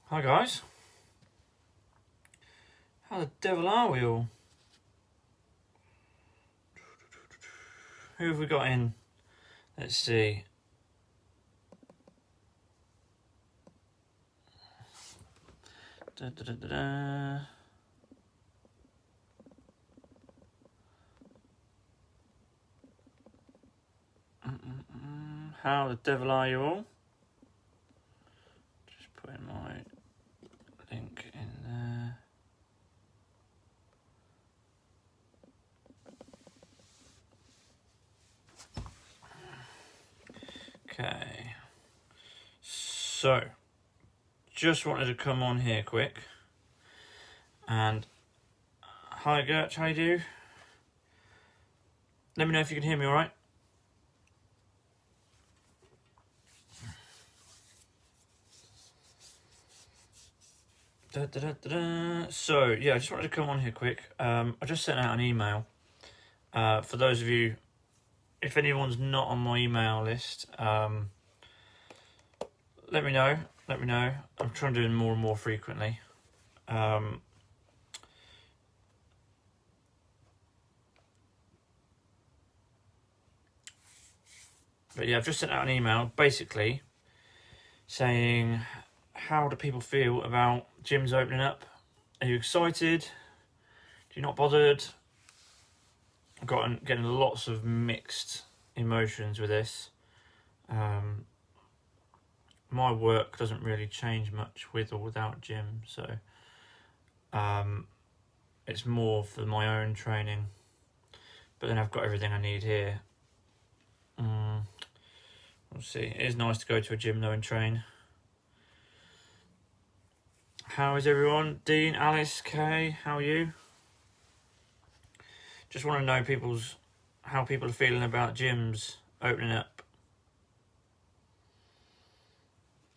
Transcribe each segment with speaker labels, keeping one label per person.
Speaker 1: Hi guys. How the devil are we all? Who have we got in? Let's see. Da, da, da, da, da. How the devil are you all? Just putting my link in there. Okay. So, just wanted to come on here quick. And hi Gertch, how you do? Let me know if you can hear me alright. So, yeah, I just wanted to come on here quick. I just sent out an email. For those of you, if anyone's not on my email list, let me know. I'm trying to do it more and more frequently. But yeah, I've just sent out an email basically saying, how do people feel about gyms opening up? Are you excited? Do you not bothered? I've getting lots of mixed emotions with this. My work doesn't really change much with or without gym, so it's more for my own training. But then I've got everything I need here. We'll see. It is nice to go to a gym though and train. How is everyone? Dean, Alice, Kay, how are you? Just want to know how people are feeling about gyms opening up.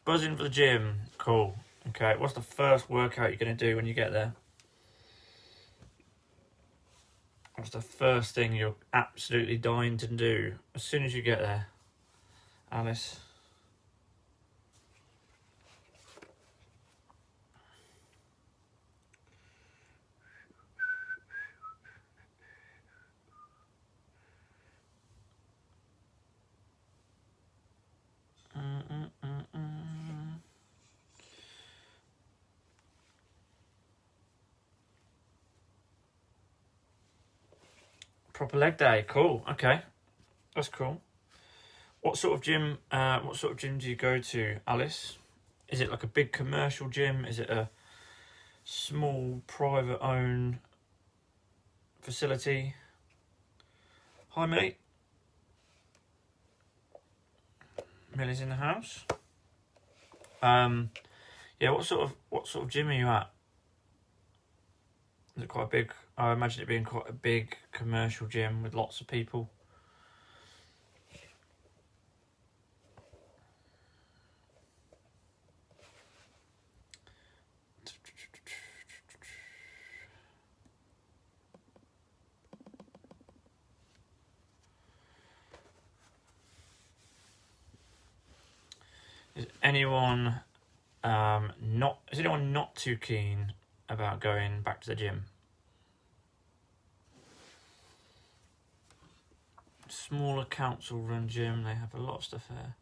Speaker 1: Buzzing for the gym. Cool. Okay, what's the first workout you're going to do when you get there? What's the first thing you're absolutely dying to do as soon as you get there, Alice? Proper leg day. Cool. Okay, that's cool. What sort of gym? What sort of gym do you go to, Alice? Is it like a big commercial gym? Is it a small private owned facility? Hi mate. Millie's in the house. Yeah, what sort of gym are you at? Is it quite a big? I imagine it being quite a big commercial gym with lots of people. Is anyone not too keen about going back to the gym? Smaller council run gym, they have a lot of stuff there.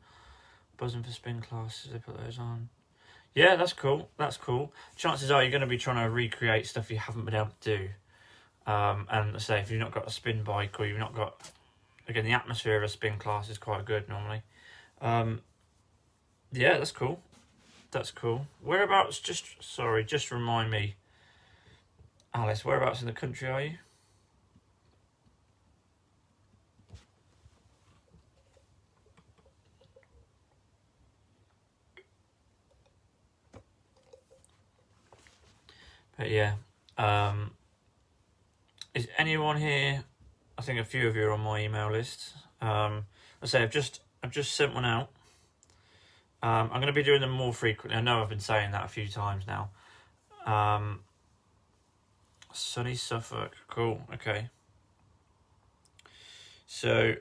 Speaker 1: Buzzing for spin classes, they put those on. Yeah, that's cool. Chances are you're going to be trying to recreate stuff you haven't been able to do. And say if you've not got a spin bike or you've not got, again, the atmosphere of a spin class is quite good normally. Yeah, that's cool. Whereabouts? Just remind me, Alice. Whereabouts in the country are you? But yeah, is anyone here? I think a few of you are on my email list. I say I've just sent one out. I'm going to be doing them more frequently. I know I've been saying that a few times now. Sunny Suffolk, cool. Okay. So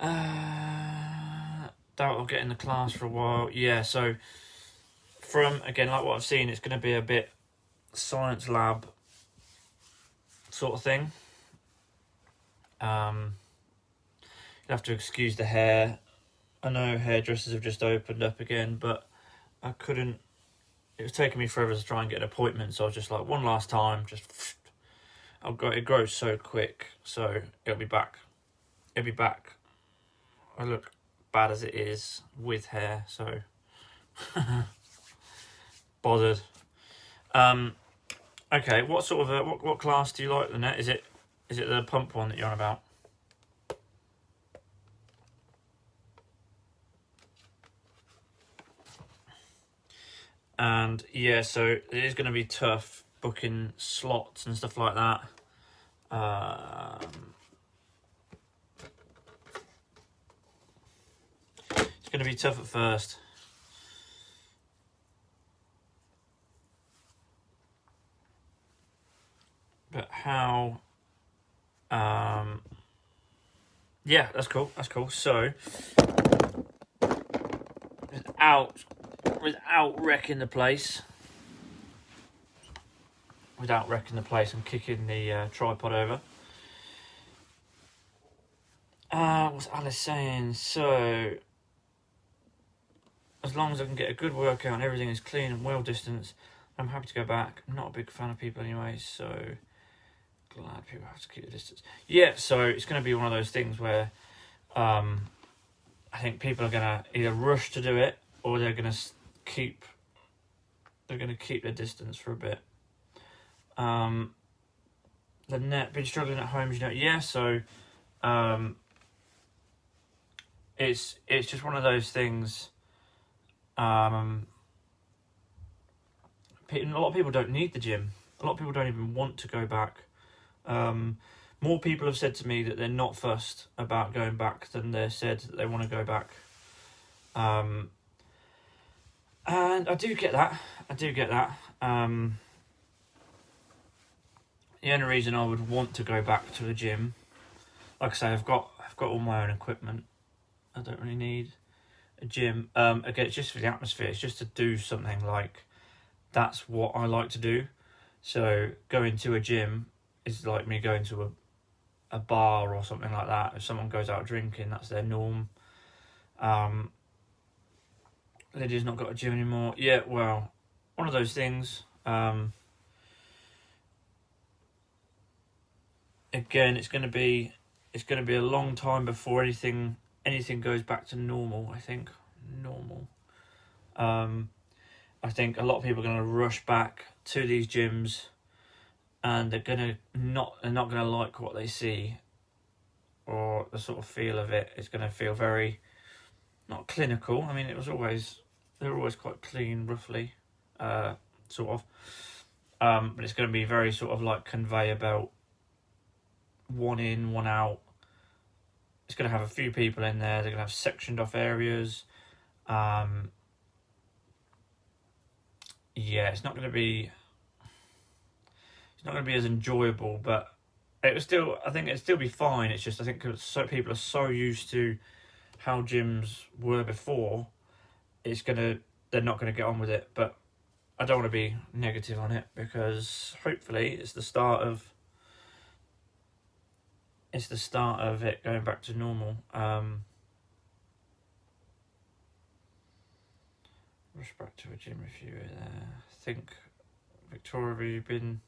Speaker 1: Doubt I'll get in the class for a while. Yeah, so from, again, like what I've seen, it's going to be a bit science lab sort of thing. You'll have to excuse the hair. I know hairdressers have just opened up again, but I couldn't. It was taking me forever to try and get an appointment, so I was just like, one last time, just. It grows so quick, so it'll be back. It'll be back. I look bad as it is with hair, so bothered. Okay, what sort of what class do you like, Lynette? Is it the pump one that you're on about? And yeah, so it is going to be tough booking slots and stuff like that. It's going to be tough at first. But how... yeah, that's cool. That's cool. So, without wrecking the place, and kicking the tripod over. What's Alice saying? So, as long as I can get a good workout and everything is clean and well distanced, I'm happy to go back. I'm not a big fan of people anyway, so glad people have to keep the distance. Yeah, so it's going to be one of those things where I think people are going to either rush to do it or they're going to keep their distance for a bit. Lynette, been struggling at home, yeah, so it's just one of those things. A lot of people don't need the gym. A lot of people don't even want to go back. More people have said to me that they're not fussed about going back than they said that they want to go back. And I do get that. The only reason I would want to go back to the gym, like I say, I've got all my own equipment. I don't really need a gym. Again, it's just for the atmosphere. It's just to do something like that's what I like to do. So going to a gym is like me going to a bar or something like that. If someone goes out drinking, that's their norm. Lydia's not got a gym anymore. Yeah, well, one of those things. Again, it's going to be a long time before anything goes back to normal. I think normal. I think a lot of people are going to rush back to these gyms, and they're not going to like what they see, or the sort of feel of it. It's going to feel very not clinical. I mean, they were always quite clean, roughly, sort of. But it's going to be very sort of like conveyor belt, one in, one out. It's going to have a few people in there. They're going to have sectioned off areas. Yeah, it's not going to be as enjoyable, but I think it'll still be fine. It's just I think people are so used to how gyms were before, they're not going to get on with it. But I don't want to be negative on it, because hopefully it's the start of it going back to normal. Rush back to a gym if you were there. I think, Victoria, have you been...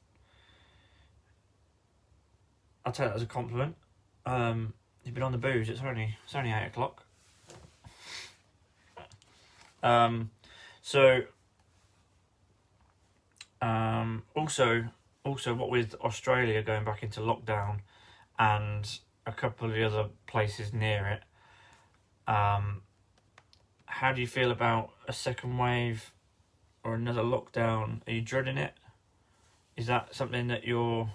Speaker 1: I'll take that as a compliment. You've been on the booze. It's only 8 o'clock. Also, what with Australia going back into lockdown and a couple of the other places near it, how do you feel about a second wave or another lockdown? Are you dreading it? Is that something that you're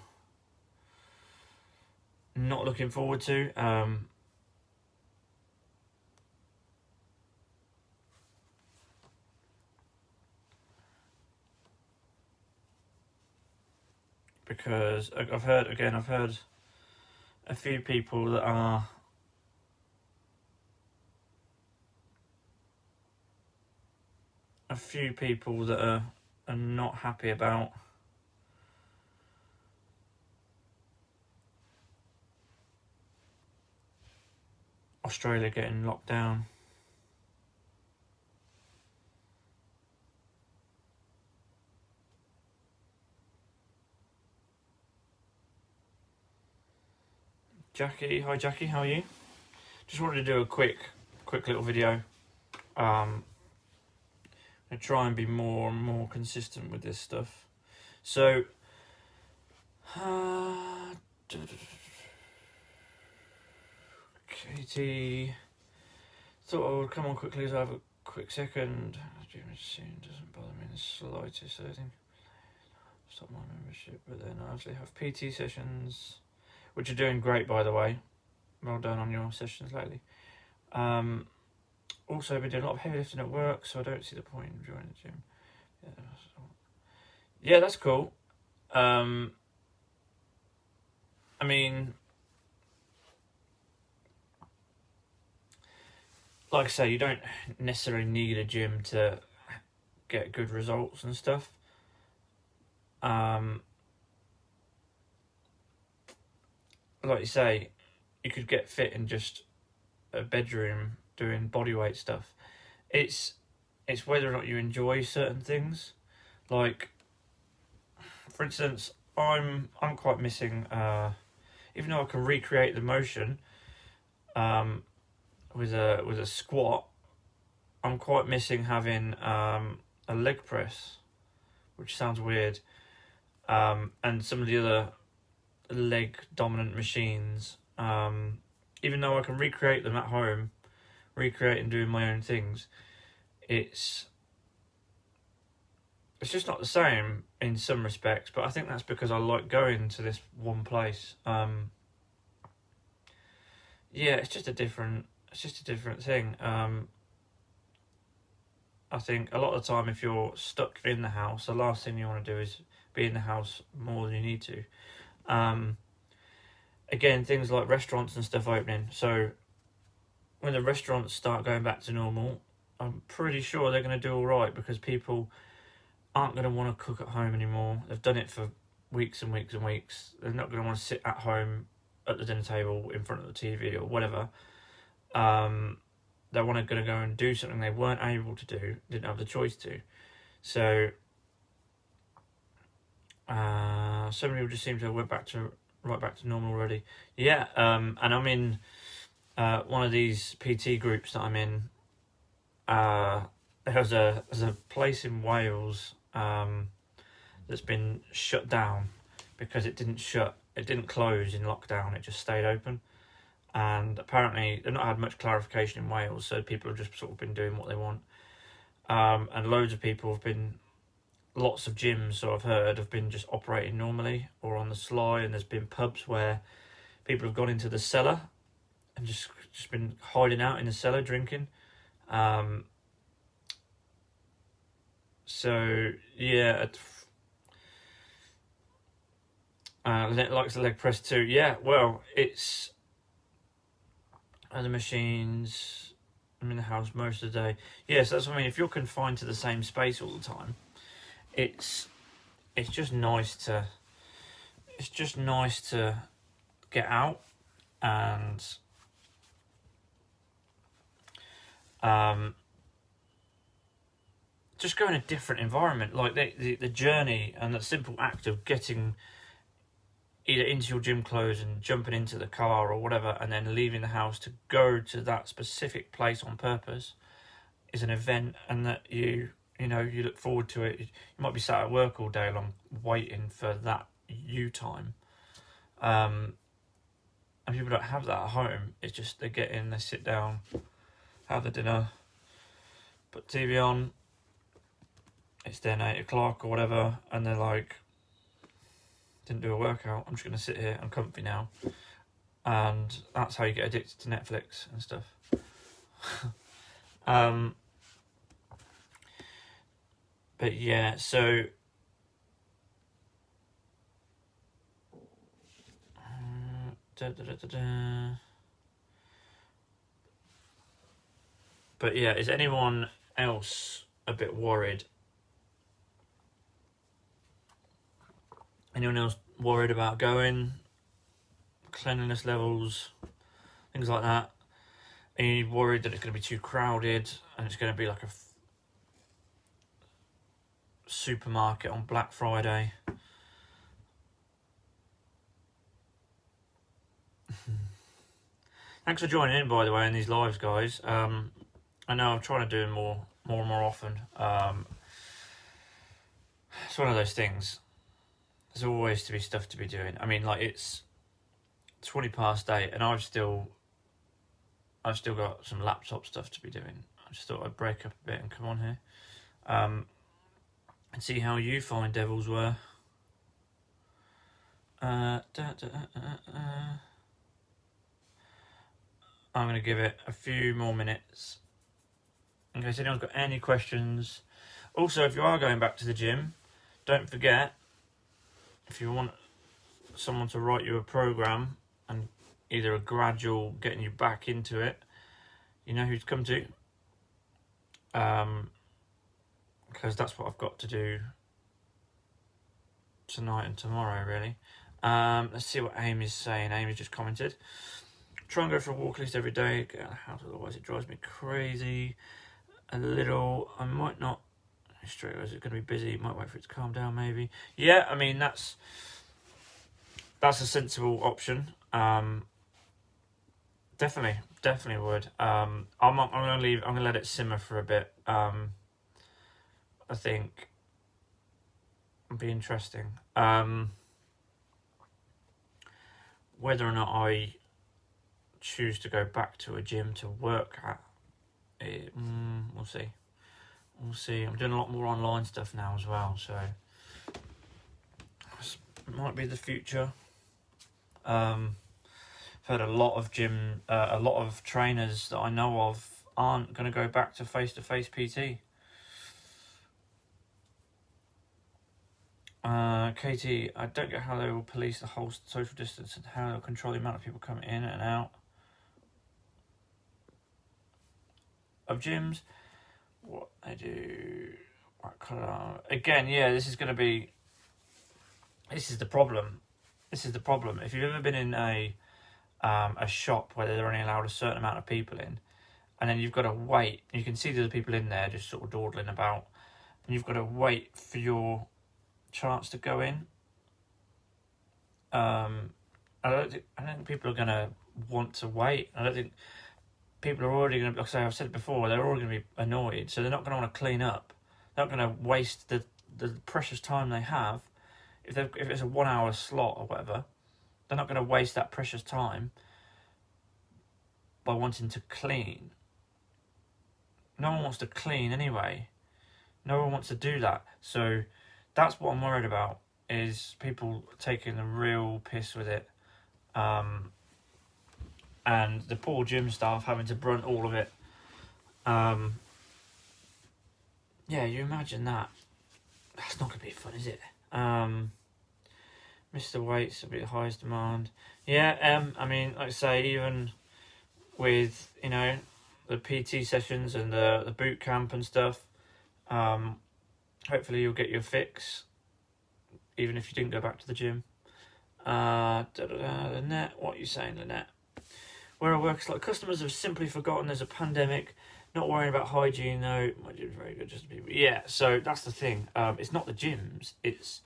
Speaker 1: not looking forward to? Because I've heard a few people that are few people that are not happy about Australia getting locked down. Jackie, hi Jackie, how are you? Just wanted to do a quick little video. I'm gonna try and be more and more consistent with this stuff. So, Katie, thought I would come on quickly as I have a quick second. Gym soon doesn't bother me in the slightest. I think stop my membership, but then I actually have PT sessions, which are doing great, by the way. Well done on your sessions lately. Also, I've been doing a lot of heavy lifting at work, so I don't see the point in joining the gym. Yeah, that's cool. I mean, like I say, you don't necessarily need a gym to get good results and stuff. Like you say, you could get fit in just a bedroom doing bodyweight stuff. It's whether or not you enjoy certain things. Like, for instance, I'm quite missing, even though I can recreate the motion with a squat, I'm quite missing having a leg press, which sounds weird, and some of the other leg dominant machines. Even though I can recreate them at home, recreate and doing my own things, it's just not the same in some respects. But I think that's because I like going to this one place. Yeah, it's just a different thing. I think a lot of the time, if you're stuck in the house, the last thing you want to do is be in the house more than you need to. Again, things like restaurants and stuff opening. So when the restaurants start going back to normal, I'm pretty sure they're going to do all right, because people aren't going to want to cook at home anymore. They've done it for weeks and weeks and weeks. They're not going to want to sit at home at the dinner table in front of the TV or whatever. They want to go and do something they weren't able to do, didn't have the choice to. So some people just seem to have went right back to normal already. Yeah, and I'm in one of these PT groups that I'm in. There's a place in Wales that's been shut down because it didn't close in lockdown. It just stayed open. And apparently they've not had much clarification in Wales, so people have just sort of been doing what they want. And loads of people have been, lots of gyms, so I've heard, have been just operating normally or on the sly, and there's been pubs where people have gone into the cellar and just been hiding out in the cellar drinking. So yeah, likes the leg press too. Yeah, well, it's other machines. I'm in the house most of the day. Yes, that's what I mean. If you're confined to the same space all the time, it's just nice to get out and just go in a different environment. Like the journey and the simple act of getting either into your gym clothes and jumping into the car or whatever, and then leaving the house to go to that specific place on purpose, is an event, and that you look forward to it. You might be sat at work all day long waiting for that time. And people don't have that at home. It's just they get in, they sit down, have the dinner, put TV on, it's then 8 o'clock or whatever, and they're like, didn't do a workout, I'm just going to sit here, I'm comfy now. And that's how you get addicted to Netflix and stuff. But yeah, so but yeah, is anyone else a bit worried. Anyone else worried about going? Cleanliness levels, things like that. Are you worried that it's going to be too crowded and it's going to be like a supermarket on Black Friday? Thanks for joining in, by the way, in these lives, guys. I know I'm trying to do them more and more often. It's one of those things. There's always to be stuff to be doing. I mean, like, it's 8:20 and I've still got some laptop stuff to be doing. I just thought I'd break up a bit and come on here, and see how you find Devil's Wear. I'm going to give it a few more minutes in case anyone's got any questions. Also, if you are going back to the gym, don't forget, if you want someone to write you a program and either a gradual getting you back into it, you know who to come to. Because that's what I've got to do tonight and tomorrow, really. Let's see what Amy's saying. Amy's just commented. Try and go for a walk at least every day. Get out of the house, otherwise it drives me crazy. A little. I might not. Straight away, is it going to be busy? Might wait for it to calm down, maybe. Yeah, I mean that's a sensible option. Definitely would. I'm gonna let it simmer for a bit. I think it'll be interesting. Whether or not I choose to go back to a gym to work at, we'll see. We'll see. I'm doing a lot more online stuff now as well, so it might be the future. I've heard a lot of trainers that I know of aren't going to go back to face-to-face PT. Katie, I don't get how they will police the whole social distance and how they'll control the amount of people coming in and out of gyms. What they do, again, yeah, this is the problem. This is the problem. If you've ever been in a shop where they're only allowed a certain amount of people in, and then you've got to wait, you can see there's people in there just sort of dawdling about, and you've got to wait for your chance to go in. I don't think people are going to want to wait. I don't think people are already going to, like I've said it before, they're already going to be annoyed, so they're not going to want to clean up. They're not going to waste the precious time they have. If it's a 1 hour slot or whatever, they're not going to waste that precious time by wanting to clean. No one wants to clean anyway. No one wants to do that. So that's what I'm worried about, is people taking the real piss with it. And the poor gym staff having to brunt all of it. Yeah, you imagine that. That's not going to be fun, is it? Mr. Waits will be the highest demand. Yeah, I mean, like I say, even with, the PT sessions and the boot camp and stuff, hopefully you'll get your fix, even if you didn't go back to the gym. Lynette, what are you saying, Lynette? Where I work, it's like customers have simply forgotten there's a pandemic, not worrying about hygiene though. My gym's very good, just to be. Yeah, so that's the thing. It's not the gyms, it's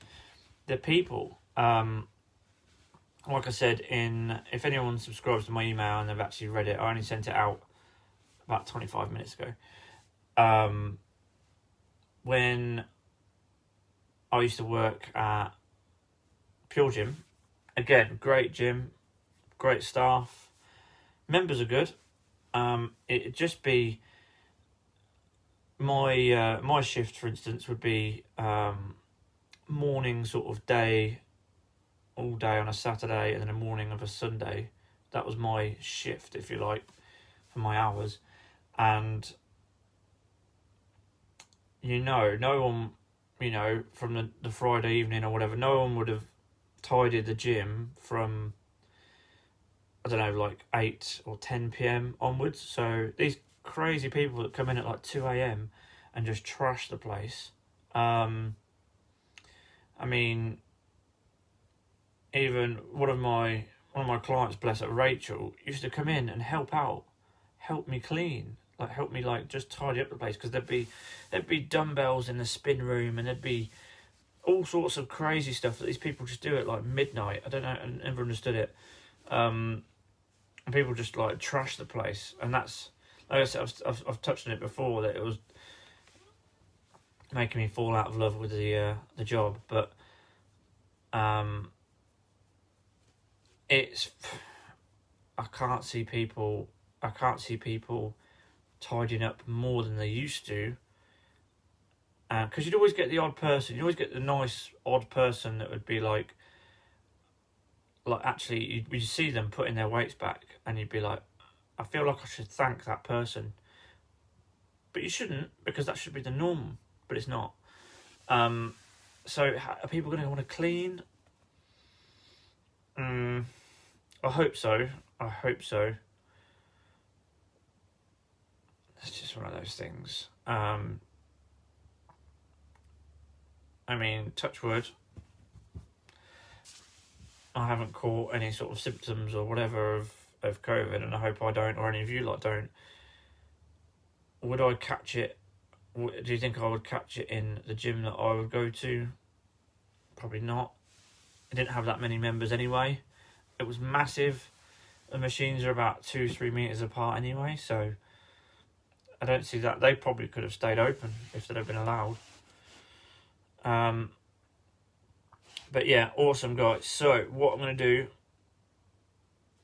Speaker 1: the people. Like I said, if anyone subscribes to my email and they've actually read it, I only sent it out about 25 minutes ago. When I used to work at Pure Gym, again, great gym, great staff, members are good. It'd just be my shift, for instance, would be morning sort of day, all day on a Saturday, and then a morning of a Sunday. That was my shift, if you like, for my hours. And no one, from the Friday evening or whatever, no one would have tidied the gym from, I don't know, like 8 or 10 p.m. onwards. So these crazy people that come in at like 2 a.m. and just trash the place. I mean, even one of my clients, bless her, Rachel, used to come in and help me clean, help me just tidy up the place, because there'd be dumbbells in the spin room, and there'd be all sorts of crazy stuff that these people just do at midnight. I don't know, and never understood it. And people just trash the place, and that's, like I said, I've touched on it before, that it was making me fall out of love with the job, but it's, I can't see people tidying up more than they used to, because you'd always get the odd person, you always get the nice odd person that would be actually you'd see them putting their weights back, and you'd be like, I feel like I should thank that person, but you shouldn't, because that should be the norm, but it's not. So are people going to want to clean? I hope so. It's just one of those things. I mean, touch wood, I haven't caught any sort of symptoms or whatever of COVID, and I hope I don't, or any of you don't. Would I catch it? Do you think I would catch it in the gym that I would go to? Probably not. It didn't have that many members anyway. It was massive. The machines are about 2-3 meters apart anyway, so I don't see that. They probably could have stayed open if they'd have been allowed. But yeah, awesome, guys. So what I'm going to do,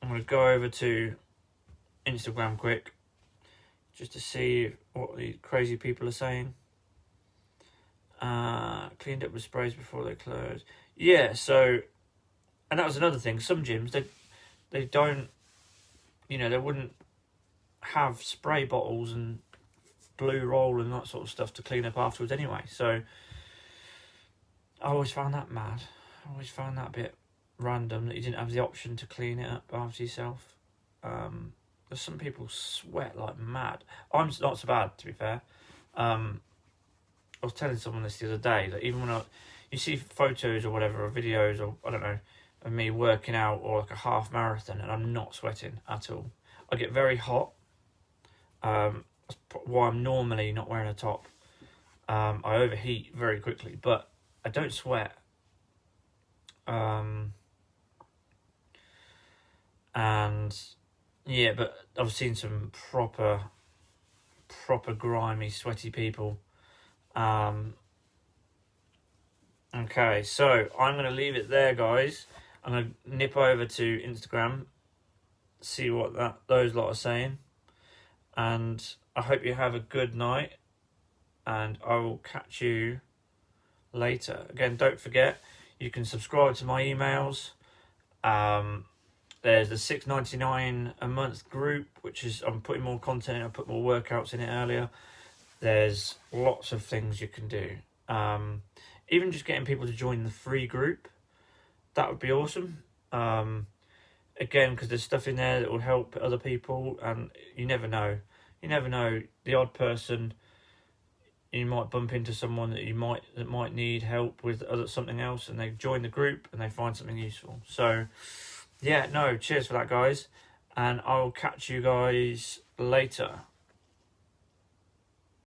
Speaker 1: I'm going to go over to Instagram quick, just to see what the crazy people are saying. Cleaned up with sprays before they closed. Yeah, so, and that was another thing. Some gyms, they don't, they wouldn't have spray bottles and blue roll and that sort of stuff to clean up afterwards anyway. So I always found that mad. I always found that a bit random, that you didn't have the option to clean it up after yourself. There's some people sweat like mad. I'm not so bad, to be fair. I was telling someone this the other day, that even when you see photos or whatever, or videos, or I don't know, of me working out, or a half marathon, and I'm not sweating at all. I get very hot. That's why I'm normally not wearing a top. I overheat very quickly, but I don't sweat. And yeah, but I've seen some proper grimy, sweaty people. Okay, so I'm going to leave it there, guys. I'm going to nip over to Instagram, see what those lot are saying, and I hope you have a good night, and I will catch you later. Again, don't forget, you can subscribe to my emails. There's the $6.99 a month group, which is, I'm putting more content in. I put more workouts in it earlier. There's lots of things you can do. Even just getting people to join the free group, that would be awesome. Again, because there's stuff in there that will help other people, and you never know. The odd person, you might bump into someone that might need help with something else, and they join the group and they find something useful. So yeah, no, cheers for that, guys, and I'll catch you guys later.